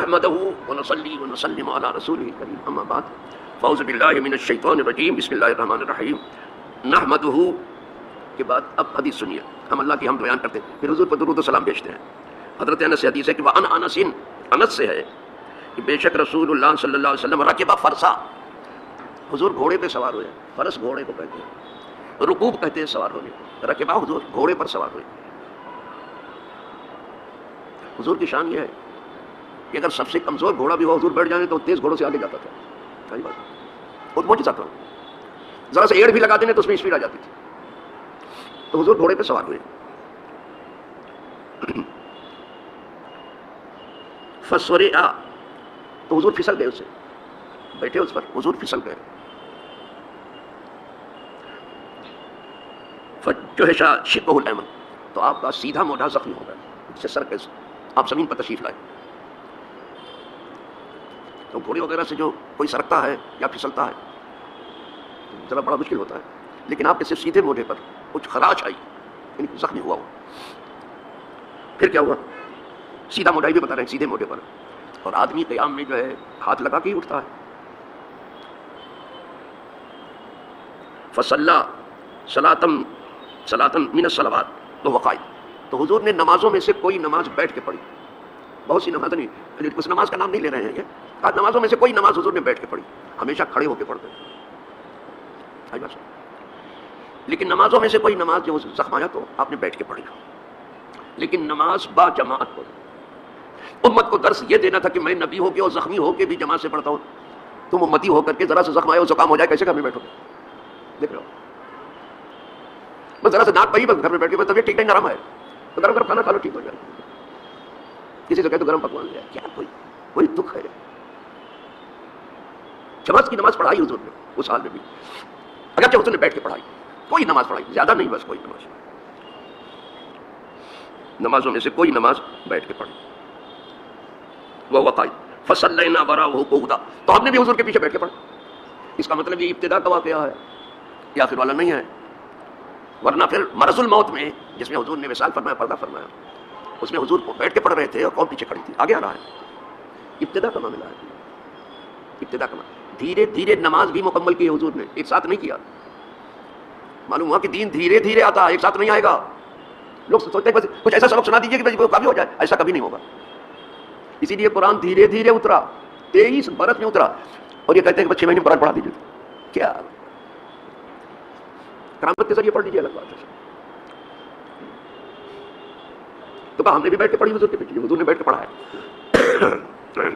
نحمده ونصلي ونسلم على رسوله الكريم اما بعد فاعوذ باللہ من الشیطان الرجیم بسم اللہ الرحمن الرحیم نحمده کے بعد اب حدیث سنیے. ہم اللہ کی حمد بیان کرتے ہیں پھر حضور پر درود و سلام بھیجتے ہیں. حضرت انس سے حدیث ہے کہ وعن انس، انس سے ہے کہ بے شک رسول اللہ صلی اللہ علیہ وسلم رکب فرسا، حضور گھوڑے پہ سوار ہوئے. فرس گھوڑے کو کہتے ہیں، رکوب کہتے ہیں سوار ہونے کو. رکبہ حضور گھوڑے پر سوار ہوئے. حضور کی شان یہ ہے کہ اگر سب سے کمزور گھوڑا بھی ہو حضور بیٹھ جائیں تو تیز گھوڑوں سے آگے جاتا تھا. صحیح بات، بہت معجزہ تھا. ذرا سے ایڑ بھی لگا دینے تو اس میں اسپیڈ آ جاتی تھی. تو حضور گھوڑے پہ سوار ہوئے. فسورع، تو حضور پھسل گئے، اس سے بیٹھے اس پر حضور پھسل گئے. فجحش شقہ الایمن، تو آپ کا سیدھا موڈھا زخمی ہو گیا، اس سے سر کے آپ زمین پر تشریف لائے. تو گھوڑے وغیرہ سے جو کوئی سرکتا ہے یا پھسلتا ہے ذرا بڑا مشکل ہوتا ہے، لیکن آپ کے صرف سیدھے موڈھے پر کچھ خراش آئی، یعنی زخمی ہوا ہو. پھر کیا ہوا؟ سیدھا موڈھائی بھی بتا رہے ہیں، سیدھے موڈھے پر. اور آدمی قیام میں جو ہے ہاتھ لگا کے ہی اٹھتا ہے. فصلی صلاۃ من الصلوات، تو وقائد، تو حضور نے نمازوں میں سے کوئی نماز بیٹھ کے پڑھی. بہت سی نماز نہیں، اس نماز کا نام نہیں لے رہے ہیں یہ، آج نمازوں میں سے کوئی نماز حضور نے بیٹھ کے پڑھی. ہمیشہ کھڑے ہو کے پڑھتے ہیں. لیکن نمازوں میں سے کوئی نماز جو زخم آیا تو آپ نے بیٹھ کے پڑھی. لیکن نماز با جماعت پڑھی. امت کو درس یہ دینا تھا کہ میں نبی ہو کے اور زخمی ہو کے بھی جماعت سے پڑھتا ہوں. تم امتی ہو کر کے ذرا سے زخم آئے اور زکام ہو جائے کیسے گھر میں بیٹھو گے؟ دیکھ رہے ہو، بس ذرا سے ناک پائی بس گھر میں بیٹھ کے بس طبیعت ٹھیک نہیں نرم ہے تو گرم گرم کھانا کھا لو ٹھیک ہو جائے. کسی سے کہے تو گرم پکوان لیا، کیا کوئی دکھ ہے؟ جماعت کی نماز پڑھائی حضور نے اس حال میں بھی، اگرچہ حضور نے بیٹھ کے پڑھائی. کوئی نماز پڑھائی، زیادہ نہیں، بس کوئی نماز. نمازوں میں سے کوئی نماز بیٹھ کے پڑھی. وہ وقائد فصلینا وراءہ قعودا، تو ہم نے بھی حضور کے پیچھے بیٹھ کے پڑھا. اس کا مطلب یہ ابتدا کا واقعہ ہے، یہ آخر والا نہیں ہے. ورنہ پھر مرض الموت میں جس میں حضور نے وصال فرمایا، پردہ فرمایا، اس میں حضور کو بیٹھ کے پڑھ رہے تھے اور قوم پیچھے کھڑی تھی. آگے آ رہا ہے، ابتدا کا معاملہ ہے. ابتدا کا معاملہ، دھیرے دھیرے نماز بھی مکمل کی حضور نے، ایک ساتھ نہیں کیا. معلوم ہوا کہ دین دھیرے دھیرے آتا، ایک ساتھ نہیں آئے گا. لوگ سوچتے ہیں بس کچھ ایسا سبق سنا دیجیے کہ کافی ہو جائے، ایسا کبھی نہیں ہوگا. اسی لیے قرآن دھیرے دھیرے اترا، 23 برس میں اترا. اور یہ کہتے ہیں کہ 6 مہینے قرآن پڑھا دیجیے. کیا کرامت کے ذریعے پڑھ لیجیے، الگ بات ہے. تو کہا ہم نے بھی بیٹھ کے پڑھی حضور کے پیچھے، حضور نے بیٹھ کے پڑھا ہے.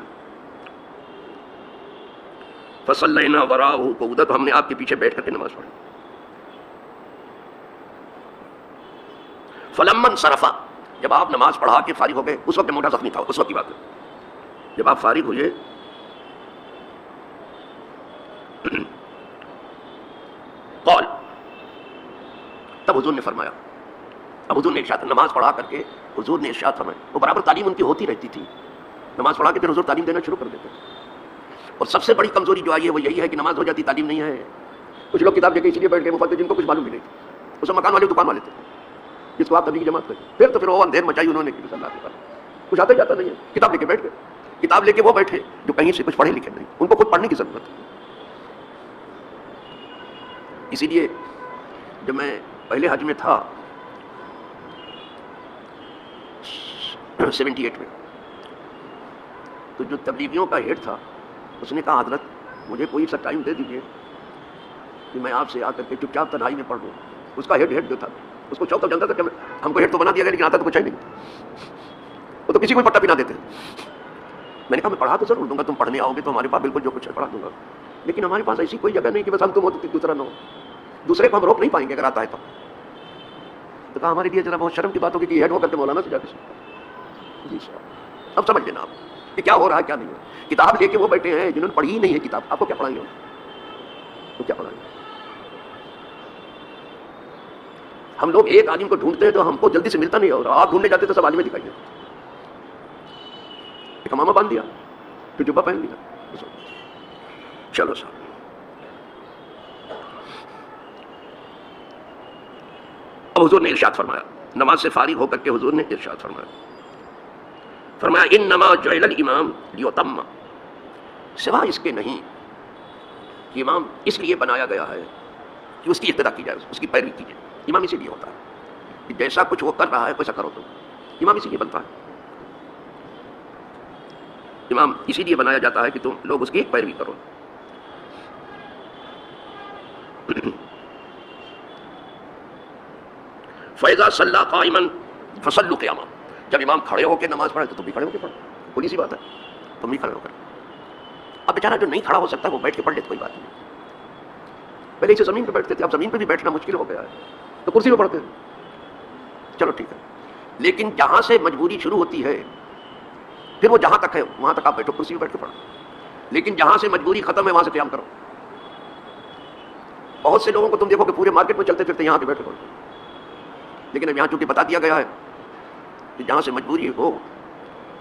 فصلینا وراءہ قعودا، تو ہم نے آپ کے پیچھے بیٹھ کر کے نماز پڑھی. فلما انصرف، جب آپ نماز پڑھا کے فارغ ہو گئے، اس وقت موٹا زخمی تھا، اس وقت کی بات ہے. جب آپ فارغ ہوئے قال، تب حضور نے فرمایا، اب حضور نے ارشاد، نماز پڑھا کر کے حضور نے ارشاد فرمایا. وہ برابر تعلیم ان کی ہوتی رہتی تھی. نماز پڑھا کے پھر حضور تعلیم دینا شروع کر دیتے. اور سب سے بڑی کمزوری جو آئی ہے وہ یہی ہے کہ نماز ہو جاتی، تعلیم نہیں ہے. کچھ لوگ کتاب لے کے اس لیے بیٹھ گئے مفت، جن کو کچھ معلوم بھی نہیں تھی. اس میں مکان والے دکان والے تھے جس کو آپ تبلیغ کی جماعت کریں. پھر تو پھر وہ اندھیر مچائی انہوں نے کہ اللہ کے پاس کچھ آتا جاتا نہیں ہے. کتاب لے کے بیٹھ گئے. کتاب لے کے وہ بیٹھے جو کہیں سے کچھ پڑھے لکھے نہیں، ان کو خود پڑھنے کی ضرورت ہے. اسی لیے جب میں پہلے حج میں تھا 78 میں، تو جو تبلیغیوں کا ہیڈ تھا اس نے کہا حضرت مجھے کوئی سا ٹائم دے دیجیے کہ میں آپ سے آ کر کے چپ چاپ تنہائی میں پڑھ لوں. اس کا ہیڈ جو تھا اس کو چوک تک جانتا تھا کہ ہم کو ہیڈ تو بنا دیا گیا لیکن آتا تو کچھ ہے نہیں. وہ تو کسی کو پٹا بھی نہ دیتے. میں نے کہا میں پڑھا تو ضرور دوں گا، تم پڑھنے آؤ گے تو ہمارے پاس بالکل جو کچھ ہے پڑھا دوں گا، لیکن ہمارے پاس ایسی کوئی جگہ نہیں کہ بس ہم تم ہو تو دوسرا نہ ہو. دوسرے کو ہم روک نہیں پائیں گے اگر آتا ہے تو کہا ہمارے لیے ذرا بہت شرم کی بات ہوگی کہ ہیڈ ہو کر کے مولانا سے جا کے جی صاحب. اب سمجھ لینا آپ کہ کیا ہو رہا ہے کیا نہیں ہو رہا. کتاب لے کے وہ بیٹھے ہیں جنہوں نے پڑھی ہی نہیں ہے کتاب، آپ کو کیا پڑھائیں گے؟ تو کیا پڑھائیں گے؟ ہم لوگ ایک عالم کو ڈھونڈتے ہیں تو ہم کو جلدی سے ملتا نہیں، اور آپ ڈھونڈنے جاتے تو سب عالم دکھائی دیتے. ایک امامہ باندھ دیا، پھر جبہ پہن لیا، چلو صاحب. اب حضور نے ارشاد فرمایا، نماز سے فارغ ہو کر کے حضور نے ارشاد فرمایا فرمایا انما جعل الامام لیتم، سوا اس کے نہیں کہ امام اس لیے بنایا گیا ہے کہ اس کی اقتدا کی جائے، اس کی پیروی کی جائے. امام اسی لیے ہوتا ہے کہ جیسا کچھ وہ کر رہا ہے ویسا کرو. تو امام اسی لیے بنتا ہے، امام اسی لیے بنایا جاتا ہے کہ تم لوگ اس کی پیروی کرو. فَإِذَا صَلَّى قَائِمًا فَصَلُّوا قِيَامًا، جب امام کھڑے ہو کے نماز پڑھے تو تم بھی کھڑے ہو کے پڑھو. بڑی سی بات ہے، تم بھی کھڑے ہو کر. اب بیچارہ جو نہیں کھڑا ہو سکتا وہ بیٹھ کے پڑھ لے تو کوئی بات نہیں. پہلے اسے زمین پہ بیٹھتے تھے، اب زمین پہ بھی بیٹھنا مشکل ہو گیا ہے تو کرسی پہ پڑھتے ہیں. چلو ٹھیک ہے، لیکن جہاں سے مجبوری شروع ہوتی ہے پھر وہ جہاں تک ہے وہاں تک آپ بیٹھو، کرسی پہ بیٹھ کے پڑھو. لیکن جہاں سے مجبوری ختم ہے وہاں سے قیام کرو. بہت سے لوگوں کو تم دیکھو کہ پورے مارکیٹ میں چلتے پھرتے یہاں پہ بیٹھے پڑھو، لیکن اب یہاں چونکہ بتا دیا گیا ہے کہ جہاں سے مجبوری ہو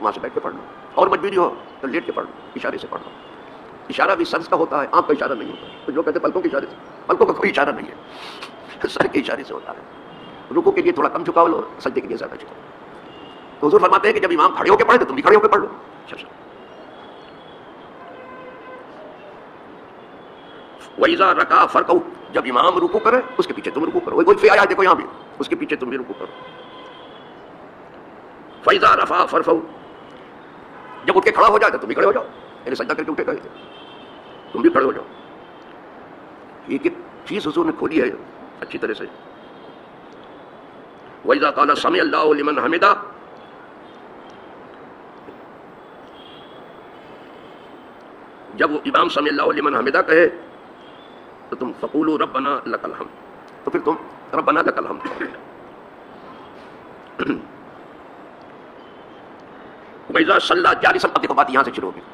وہاں سے بیٹھ کے پڑھ لو، اور مجبوری ہو تو لیٹ کے پڑھ لو، اشارے سے پڑھ لو. اشارہ بھی سر کا ہوتا ہے، آنکھ کا اشارہ نہیں ہوتا. تو جو کہتے ہیں پلکوں کے اشارے سے، پلکوں کا کوئی اشارہ نہیں ہے، سر کے اشارے سے ہوتا ہے. رکوع کے لیے تھوڑا کم جھکاؤ لو، سجدے کے لیے زیادہ جھکاؤ. تو حضور فرماتے ہیں کہ جب امام کھڑے ہو کے پڑھے تو تم بھی کھڑے ہو کے پڑھ لو. وَإِذَا رَكَعَ فَارْكَعُوا، جب امام رکوع کرے اس کے پیچھے تم رکوع کرو. کوئی آیا دیکھو یہاں بھی، اس کے پیچھے تم بھی رکوع کرو. فَإِذَا رَفَعَ فَارْفَعُوا، جب اٹھ کے کھڑا ہو جائے تو تم بھی کھڑے ہو جاؤ. یعنی سجدہ کر کے اٹھے گئے تھے تم بھی کھڑے ہو جاؤ. ایک ایک چیز حضور نے کھولی ہے اچھی طرح سے. وَإِذَا قَالَ سَمِعَ اللَّهُ لِمَنْ حَمِدَهُ، جب وہ امام سمع اللہ لمن حمدہ کہے تو تم فقولوا ربنا لک الحمد، تو پھر تم ربنا لک الحمد. وَإِذَا صَلَّى جَالِسًا، اب دیکھو بات یہاں سے شروع ہوگی.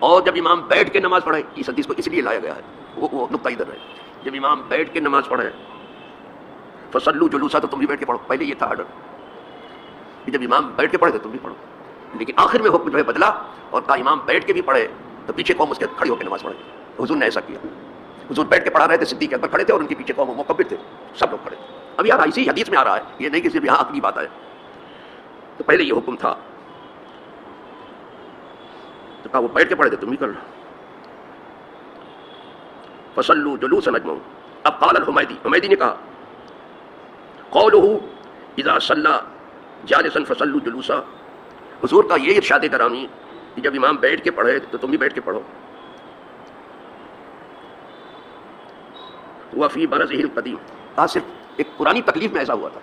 اور جب امام بیٹھ کے نماز پڑھے، اس حدیث کو اس لیے لایا گیا ہے، وہ نقطہ ادھر ہے. جب امام بیٹھ کے نماز پڑھے فَصَلُّوا جُلُوسًا، تو تم بھی بیٹھ کے پڑھو. پہلے یہ تھا آرڈر کہ جب امام بیٹھ کے پڑھے تو تم بھی پڑھو، لیکن آخر میں حکم جو ہے بدلا اور کہا امام بیٹھ کے بھی پڑھے تو پیچھے قوم اس کے کھڑی ہو کے نماز پڑھے. حضور نے ایسا کیا. حضور بیٹھ کے پڑھا رہے تھے، صدیق اکبر کھڑے تھے اور ان کے پیچھے قوم مکبر تھے، سب لوگ کھڑے تھے. اب یار اسی حدیث میں آ رہا ہے، یہ نہیں کہ صرف یہاں عقلی بات ہے. تو پہلے یہ حکم تھا تو کہا وہ بیٹھ کے پڑھے تھے تم بھی کر لو. فصلوا جلوسا اجمعون. اب قال الحمیدی نے کہا قوله اذا صلى جالسا فصلوا جلوسا، حضور کا یہ ارشاد گرامی کہ جب امام بیٹھ کے پڑھے تو تم بھی بیٹھ کے پڑھو. وفی برزہ القدیم، کہا صرف ایک پرانی تکلیف میں ایسا ہوا تھا.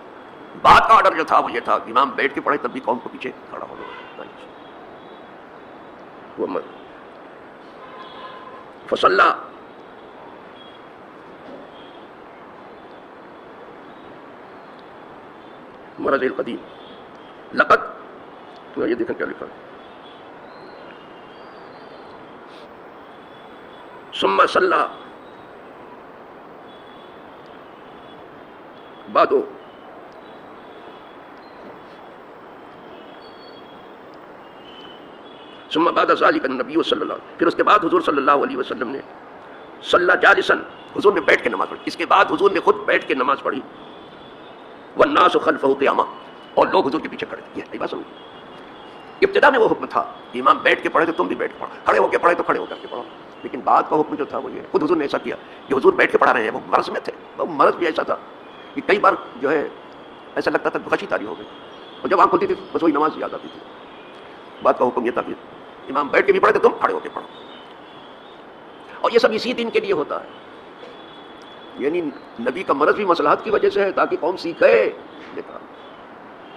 بعد کا آرڈر جو تھا وہ یہ تھا کہ امام بیٹھ کے پڑھے تب بھی قوم کو پیچھے کھڑا ہو. فصلى مرض القدیم لقد، یہ دیکھیں کیا لکھا ہے. ثم صلى بعد ثم بعد ذلك النبی صلی اللہ، پھر اس کے بعد حضور صلی اللہ علیہ وسلم نے صلی جالسا، حضور نے بیٹھ کے نماز پڑھی. اس کے بعد حضور نے خود بیٹھ کے نماز پڑھی. والناس خلفہ قیاما، اور لوگ حضور کے پیچھے کھڑے تھے. یہ بات سمجھ. ابتدا میں وہ حکم تھا کہ امام بیٹھ کے پڑھے تو تم بھی بیٹھ کے پڑھو، کھڑے ہو کے پڑھے تو کھڑے ہو کر کے پڑھو. لیکن بعد کا حکم جو تھا وہ یہ خود حضور نے ایسا کیا کہ حضور بیٹھ کے پڑھا رہے ہیں. وہ مرض میں تھے، وہ مرض بھی ایسا تھا کہ کئی بار جو ہے ایسا لگتا تھا خشی تاری ہو گئی، اور جب آنکھ کھلتی تھی بس وہی نماز یاد آتی تھی. بعد کا حکم یہ تھا کہ امام بیٹھ کے بھی پڑھے تو تم کھڑے ہو کے پڑھو. اور یہ سب اسی دن کے لیے ہوتا ہے. یعنی نبی کا مرض بھی مصلحت کی وجہ سے ہے تاکہ قوم سیکھے. دیکھا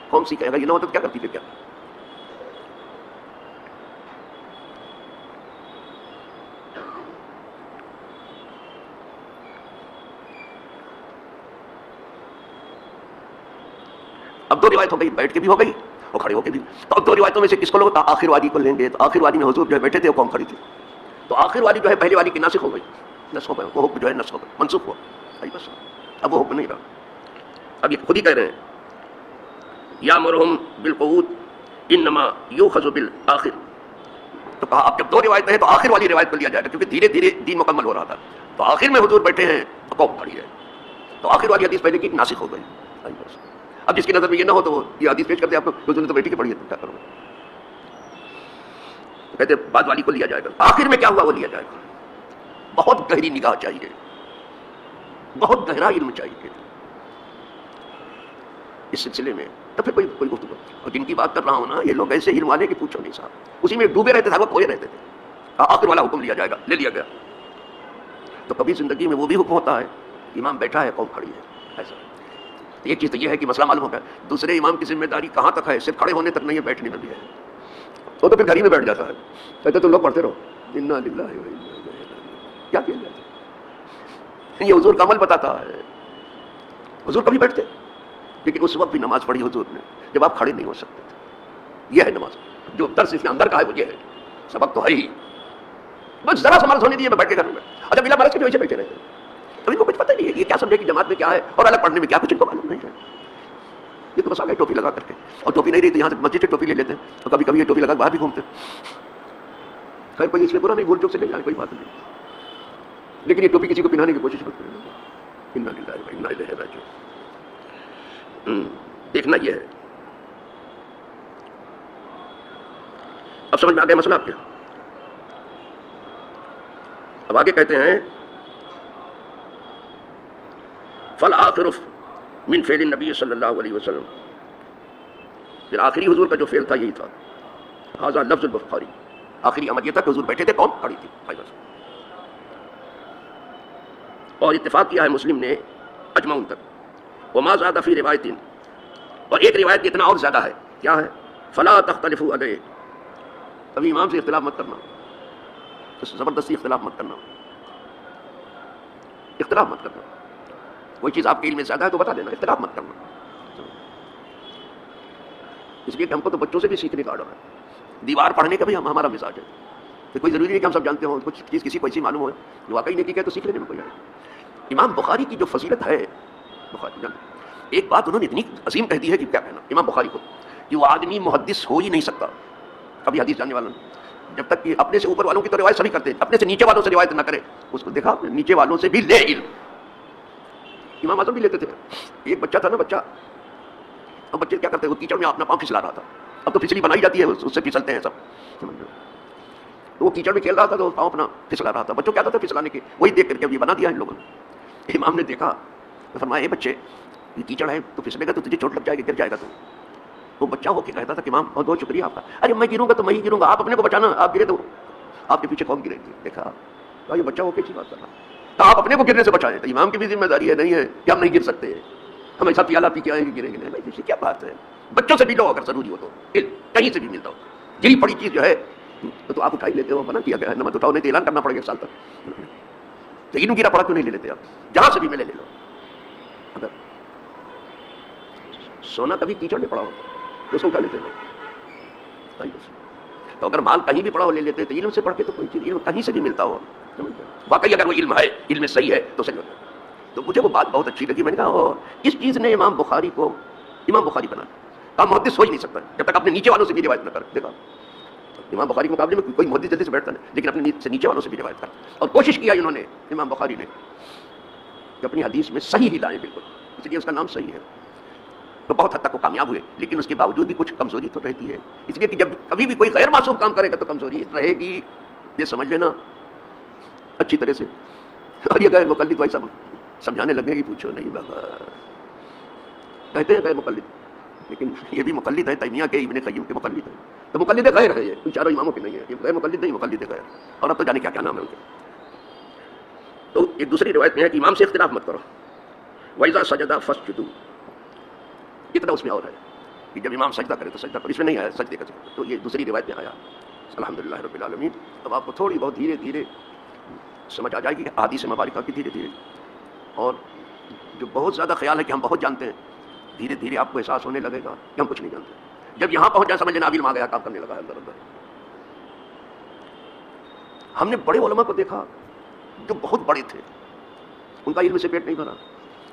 قوم سیکھے، اگر یہ نہ ہوتا تو کیا کرتی پھر کیا. اب دو روایت ہو گئی، بیٹھ کے بھی ہو گئی اور کھڑے ہو کے بھی. تو اب دو روایتوں میں سے کس کو لوگ آخر وادی کو لیں گے؟ تو آخر وادی میں حضور جو ہے بیٹھے تھے اور قوم کھڑی تھی. تو آخر وادی جو ہے پہلے والی کی ناسخ ہو گئی، نسخ ہو گئی. وہ حکم جو ہے نسخ ہو گئی، منسوخ ہوا. بس اب وہ حکم نہیں رہا. اب یہ خود ہی کہہ رہے ہیں یامرہم بالقعود انما یؤخذ بالآخر. تو کہا اب جب دو روایتیں ہیں تو آخر والی روایت کو لیا جائے گا، کیونکہ دھیرے دھیرے دین مکمل ہو رہا تھا. تو آخر میں حضور بیٹھے ہیں تو قوم کھڑی ہے. تو آخر والی حدیث پہلے کی ناسخ ہو گئی. اب جس کی نظر میں یہ نہ ہو تو وہ یہ حدیث پیش کرتے آپ کو، حضور نے تو بیٹھ کے پڑھی ہے، کیا کرو. کہتے بعد والی کو لیا جائے گا، آخر میں کیا ہوا وہ لیا جائے گا. بہت گہری نگاہ چاہیے، بہت گہرا علم چاہیے اس سلسلے میں. تو پھر کوئی گفتگو. اور جن کی بات کر رہا ہوں نا، یہ لوگ ایسے علم والے کہ پوچھو نہیں صاحب، اسی میں ڈوبے رہتے تھے، وہ کھوئے رہتے تھے. آخر والا حکم لیا جائے گا، لے لیا گیا. تو کبھی زندگی میں وہ بھی حکم ہوتا ہے، امام بیٹھا ہے قوم کھڑی ہے، ایسا. ایک چیز تو یہ ہے کہ مسئلہ معلوم ہو گیا. دوسرے امام کی ذمہ داری کہاں تک ہے؟ صرف کھڑے ہونے تک نہیں ہے، بیٹھنے میں بھی ہے. وہ تو پھر گھر ہی میں بیٹھ جاتا ہے، کہتے تم لوگ پڑھتے رہو. انا للہ و انا الیہ راجعون. کیا کیا جاتا ہے؟ یہ حضور کا عمل بتاتا ہے. حضور کبھی بیٹھتے، لیکن اس وقت بھی نماز پڑھی حضور نے جب آپ کھڑے نہیں ہو سکتے تھے. یہ ہے نماز. جو درس اس کے اندر کا ہے وہ یہ ہے. سبق تو ہے ہی، بس ذرا سا مرض ہونے دیے میں بیٹھ کے گھر میں. اچھا بلا مرض کے پیچھے بیٹھے رہتے ہیں. اب ان کو کچھ پتہ نہیں ہے یہ کیا سمجھے کہ جماعت میں کیا ہے اور الگ پڑھنے میں کیا، کچھ ان کو معلوم نہیں ہے. یہ تو بس آ گئے ٹوپی لگا کر کے، اور ٹوپی نہیں رہی تو یہاں سے مسجد سے ٹوپی لے لیتے ہیں، اور کبھی کبھی یہ ٹوپی لگا باہر بھی گھومتے. خیر کوئی اس میں برا نہیں، بھول چوک سے لے جائے کوئی بات نہیں، لیکن یہ ٹوپی کسی کو پہنانے کی کوشش مت کریں. انا للہ و انا الیہ راجعون. دیکھنا یہ ہے. اب سمجھ میں آ گیا مسئلہ آپ کے. اب آگے کہتے ہیں فالآخر من فعل النبی صلی اللہ علیہ وسلم. پھر آخری حضور کا جو فعل تھا یہی تھا. ھذا لفظ البخاری. آخری امر یہ تھا کہ حضور بیٹھے تھے، کون کھڑی تھی. اور اتفاق کیا ہے مسلم نے اجمعون تک. وما زاد فی روایت، اور ایک روایت اتنا اور زیادہ ہے، کیا ہے؟ فلا تختلفوا علیہ. کبھی امام سے اختلاف مت کرنا، زبردستی اختلاف مت کرنا، اختلاف مت کرنا. کوئی چیز آپ کے علم میں زیادہ ہے تو بتا دینا، اختلاف مت کرنا. اس لیے کہ ہم کو تو بچوں سے بھی سیکھنے کا آڈر ہے. دیوار پڑھنے کا بھی ہمارا مزاج ہے. تو کوئی ضروری نہیں کہ ہم سب جانتے ہوں. کچھ چیز کسی کو ایسی معلوم ہو جو واقعی نہیں کی ہے تو سیکھ لینے میں کوئی آئے. امام بخاری کی جو فضیلت ہے، بخاری ایک بات انہوں نے اتنی عظیم کہہ دی ہے کہ کیا کہنا امام بخاری کو، کہ وہ آدمی محدث ہو ہی نہیں سکتا کبھی حدیث جاننے والا جب تک کہ اپنے سے اوپر والوں کی تو روایت سبھی کرتے ہیں، اپنے سے نیچے والوں سے روایت نہ کرے. اس کو دیکھا نیچے والوں سے بھی لے علم. امام اعظم بھی لیتے تھے. ایک بچہ تھا نا، بچہ، اب بچے کیا کرتے ہیں، وہ کیچڑ میں اپنا پاؤں پھسلا رہا تھا. اب تو پھسلی بنائی جاتی ہے، اس سے پھسلتے ہیں سب. وہ کیچڑ میں کھیل رہا تھا تو پاؤں اپنا پھسلا رہا تھا. بچوں کیا تھا پھسلانے کے، وہی دیکھ کر کے اب یہ بنا دیا ان لوگوں نے. امام نے دیکھا، فرمایا اے بچے یہ کیچڑ ہے تو پھسلے گا تو تجھے چوٹ لگ جائے گی، گر جائے گا تو. وہ بچہ ہو کے کہتا تھا کہ امام بہت بہت شکریہ آپ کا. ارے میں گروں گا تو میں ہی گروں گا، آپ اپنے کو بچانا، آپ گرے تو آپ کے پیچھے کون گرے گی. دیکھا یہ بچہ ہو کے اچھی بات کر رہا، تو آپ اپنے کو گرنے سے بچائیں. تو امام کی بھی ذمہ داری ہے نہیں ہے کہ ہم نہیں گر سکتے، ہم ایسا پیالہ پی کے آئیں گے گریں گے نہیں. بھائی کیا بات ہے، بچوں سے بھی لو اگر ضروری ہو تو، کہیں سے بھی ملتا ہو. گری پڑی چیز جو ہے تو آپ اٹھائی لیتے ہو، منع کیا گیا ہے نہ مت اٹھاؤ، نہیں تو اعلان کرنا پڑے گا 1 سال تک. تو علم گرا پڑا کیوں نہیں لے لیتے آپ؟ جہاں سے بھی ملے لے لو. اگر سونا کبھی کیچڑ میں پڑا ہو تو اس کو اٹھا لیتے ہیں. تو اگر مال کہیں بھی پڑا ہو لے لیتے، تو علم سے پڑھ کے تو کوئی چیز علم کہیں سے بھی ملتا ہو. واقعی اگر وہ علم ہے، علم صحیح ہے تو صحیح ہوتا ہے. تو مجھے وہ بات بہت اچھی لگی. میں نے کہا اس چیز نے امام بخاری کو امام بخاری بنا. کام محدث ہو ہی نہیں سکتا جب تک اپنے نیچے والوں سے بھی روایت نہ کرے. دیکھا امام بخاری کے مقابلے میں کوئی محدث جلدی سے بیٹھتا نہیں، لیکن اپنے سے نیچے والوں سے بھی روایت کرتا. اور کوشش کیا انہوں نے، امام بخاری نے، کہ اپنی حدیث میں صحیح ہی لائیں بالکل. اس لیے اس کا نام صحیح ہے. تو بہت حد تک وہ کامیاب ہوئے، لیکن اس کے باوجود بھی کچھ کمزوری تو رہتی ہے. اس لیے کہ جب کبھی بھی کوئی غیر معصوم کام کرے گا تو کمزوری رہے گی، یہ سمجھ لینا اچھی طرح سے. اور یہ غیر مقلد ویسا سمجھانے لگے گی پوچھو نہیں بابا. کہتے ہیں غیر مقلد، لیکن یہ بھی مقلد ہے، تیمیہ کے ابن قیم کے مقلد ہے. تو مقلد غیر ہے، یہ ان چاروں اماموں کے نہیں ہے. یہ غیر مقلد نہیں، مقلد غیر. اور اب تو جانے کیا کیا نام ہے ان کے. تو ایک دوسری روایت میں ہے کہ امام سے اختلاف مت کرو. وَإِذَا سَجَدَ فَاسْجُدُوا. اتنا اس میں اور ہے کہ جب امام سجدہ کرے تو سجدہ کرو. اس میں نہیں آیا سجدے کا ذکر. تو یہ دوسری روایت میں آیا. الحمدللہ رب العالمین. اب آپ کو تھوڑی بہت دھیرے دھیرے سمجھ آ جائے گی احادیث مبارکہ کی دھیرے دھیرے. اور جو بہت زیادہ خیال ہے کہ ہم بہت جانتے ہیں، دھیرے دھیرے آپ کو احساس ہونے لگے گا کہ ہم کچھ نہیں جانتے. جب یہاں پہنچ جائے سمجھ لینا علم آ گیا، کام کرنے لگا ہے اندر اندر. ہم نے بڑے علماء کو دیکھا جو بہت بڑے تھے، ان کا علم سے پیٹ نہیں بھرا.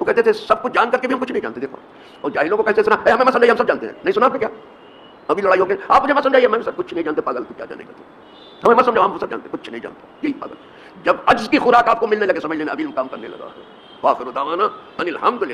وہ کہتے تھے سب کچھ جان کر کے بھی ہم کچھ نہیں جانتے. دیکھو، اور جاہلوں کو کیسے سنا ہمیں مت سمجھائیے، ہم سب جانتے ہیں. نہیں سنا آپ نے کیا؟ ابھی لڑائی ہو گئی، آپ مجھے مت سمجھائیے، میں سب کچھ نہیں جانتے. پاگل تو کیا جانے گا تو ہمیں مت سمجھاؤ، ہم سب جانتے کچھ نہیں جانتے. یہی پاگل. جب عجز کی خوراک آپ کو ملنے لگے سمجھ لینا ابھی ہم کام کرنے لگا ہے. وآخر دعوانا ان الحمدللہ.